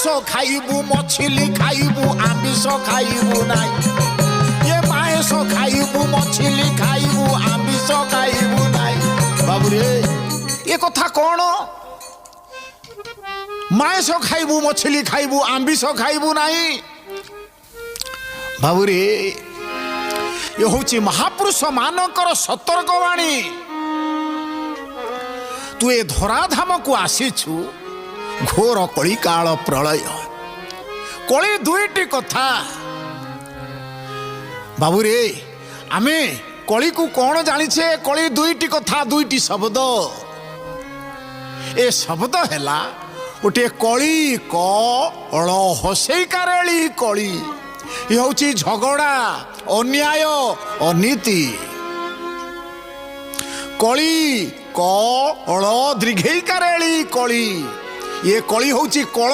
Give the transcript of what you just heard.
मांस खाइबू मछली खाइबू आमिष खाइबू नाई ये मांस खाइबू मछली खाइबू आमिष खाइबू नाई बाबू रे ये कथा कौन मांस खाइबू मछली खाइबू आमिष खाइबू नाई बाबू रे ये हूँ महापुरुष मानकर सतर्कवाणी तू ए धराधाम को आसीछु घोर कली काल प्रलय कली दुईटी कथा बाबू रे आमे कली को कौन जानिछे कली दुईटी कथा दुईटी शब्द ए शब्द हैला गोटे कली कल हसई कारेली कली ये हूँ झगड़ा अन्याय अनीति कली कल दीर्घई कारेली कली ये कली हूँ कल